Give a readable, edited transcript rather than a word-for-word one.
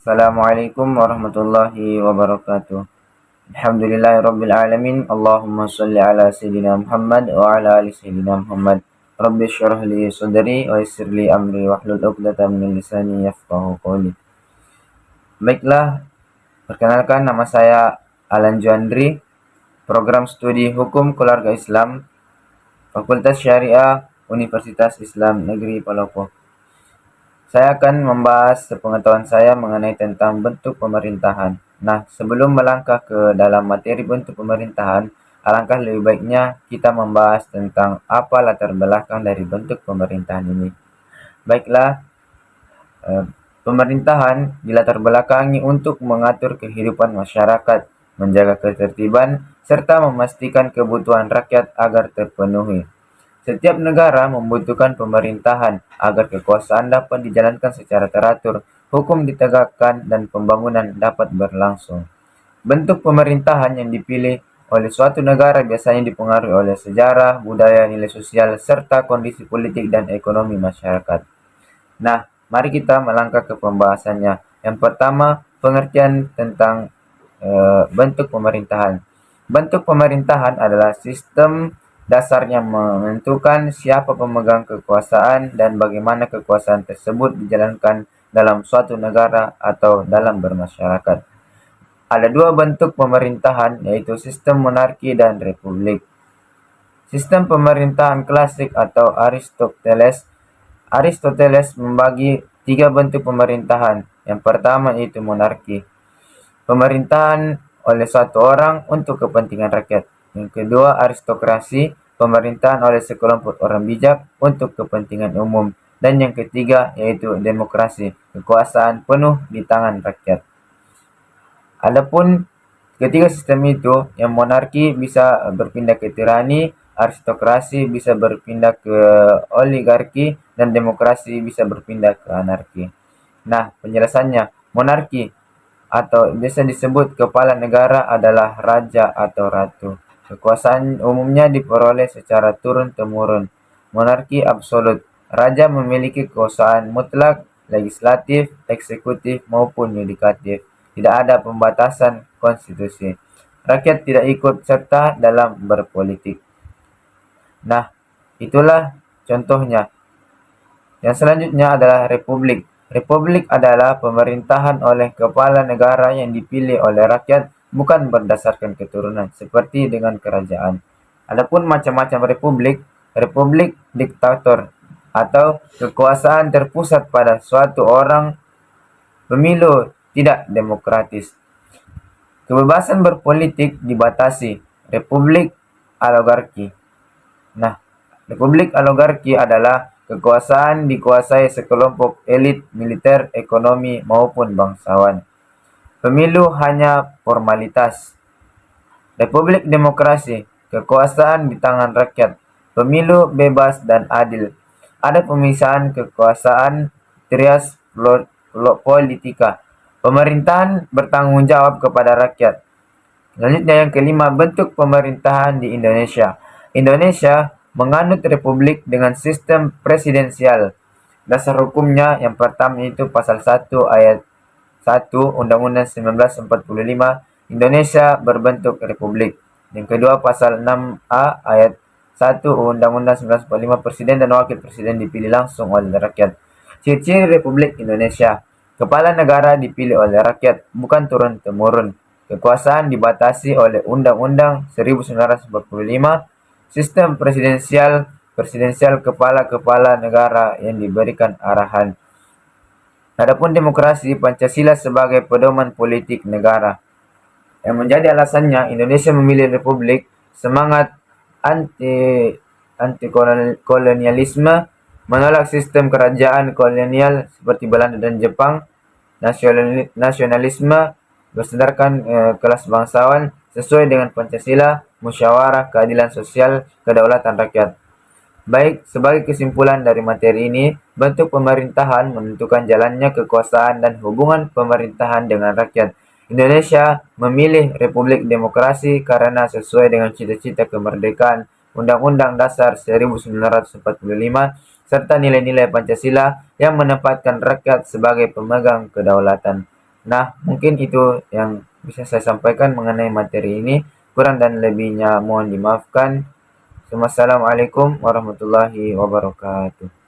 Assalamualaikum warahmatullahi wabarakatuh. Alhamdulillahirabbil alamin. Allahumma shalli ala sayyidina Muhammad wa ala ali sayyidina Muhammad. Rabbi shrah li sadri wa yassir li amri wahlul 'uqdatam min lisani yafqahu qawli. Baiklah, perkenalkan nama saya Alan Juandri, Program Studi Hukum Keluarga Islam, Fakultas Syariah Universitas Islam Negeri Palopo. Saya akan membahas sepengetahuan saya mengenai tentang bentuk pemerintahan. Nah, sebelum melangkah ke dalam materi bentuk pemerintahan, alangkah lebih baiknya kita membahas tentang apa latar belakang dari bentuk pemerintahan ini. Baiklah, pemerintahan dilatar belakangi untuk mengatur kehidupan masyarakat, menjaga ketertiban, serta memastikan kebutuhan rakyat agar terpenuhi. Setiap negara membutuhkan pemerintahan agar kekuasaan dapat dijalankan secara teratur, hukum ditegakkan, dan pembangunan dapat berlangsung. Bentuk pemerintahan yang dipilih oleh suatu negara biasanya dipengaruhi oleh sejarah, budaya, nilai sosial, serta kondisi politik dan ekonomi masyarakat. Nah, mari kita melangkah ke pembahasannya. Yang pertama, pengertian tentang bentuk pemerintahan. Bentuk pemerintahan adalah sistem dasarnya menentukan siapa pemegang kekuasaan dan bagaimana kekuasaan tersebut dijalankan dalam suatu negara atau dalam bermasyarakat. Ada dua bentuk pemerintahan, yaitu sistem monarki dan republik. Sistem pemerintahan klasik atau Aristoteles membagi tiga bentuk pemerintahan. Yang pertama yaitu monarki, pemerintahan oleh satu orang untuk kepentingan rakyat. Yang kedua, aristokrasi, pemerintahan oleh sekelompok orang bijak untuk kepentingan umum. Dan yang ketiga, yaitu demokrasi, kekuasaan penuh di tangan rakyat. Adapun ketiga sistem itu, yang monarki bisa berpindah ke tirani, aristokrasi bisa berpindah ke oligarki, dan demokrasi bisa berpindah ke anarki. Nah, penjelasannya, monarki atau biasa disebut kepala negara adalah raja atau ratu. Kekuasaan umumnya diperoleh secara turun-temurun. Monarki absolut. Raja memiliki kekuasaan mutlak, legislatif, eksekutif, maupun yudikatif. Tidak ada pembatasan konstitusi. Rakyat tidak ikut serta dalam berpolitik. Nah, itulah contohnya. Yang selanjutnya adalah republik. Republik adalah pemerintahan oleh kepala negara yang dipilih oleh rakyat bukan berdasarkan keturunan, seperti dengan kerajaan. Adapun macam-macam republik, republik diktator atau kekuasaan terpusat pada suatu orang, pemilu tidak demokratis. Kebebasan berpolitik dibatasi. Republik oligarki. Nah, republik oligarki adalah kekuasaan dikuasai sekelompok elit militer, ekonomi, maupun bangsawan. Pemilu hanya formalitas. Republik demokrasi, kekuasaan di tangan rakyat. Pemilu bebas dan adil. Ada pemisahan kekuasaan trias politika. Pemerintahan bertanggung jawab kepada rakyat. Selanjutnya yang kelima, bentuk pemerintahan di Indonesia. Indonesia menganut republik dengan sistem presidensial. Dasar hukumnya yang pertama itu pasal 1 ayat 1 Undang-Undang 1945, Indonesia berbentuk republik. Yang kedua pasal 6A ayat 1 Undang-Undang 1945, Presiden dan Wakil Presiden dipilih langsung oleh rakyat. Ciri-ciri Republik Indonesia. Kepala negara dipilih oleh rakyat, bukan turun-temurun. Kekuasaan dibatasi oleh Undang-Undang 1945, sistem presidensial kepala-kepala negara yang diberikan arahan. Adapun demokrasi, Pancasila sebagai pedoman politik negara. Yang menjadi alasannya Indonesia memilih republik, semangat anti-kolonialisme, menolak sistem kerajaan kolonial seperti Belanda dan Jepang, nasionalisme berdasarkan kelas bangsawan sesuai dengan Pancasila, musyawarah, keadilan sosial, kedaulatan rakyat. Baik, sebagai kesimpulan dari materi ini, bentuk pemerintahan menentukan jalannya kekuasaan dan hubungan pemerintahan dengan rakyat. Indonesia memilih Republik Demokrasi karena sesuai dengan cita-cita kemerdekaan Undang-Undang Dasar 1945 serta nilai-nilai Pancasila yang menempatkan rakyat sebagai pemegang kedaulatan. Nah, mungkin itu yang bisa saya sampaikan mengenai materi ini. Kurang dan lebihnya mohon dimaafkan. Wassalamualaikum warahmatullahi wabarakatuh.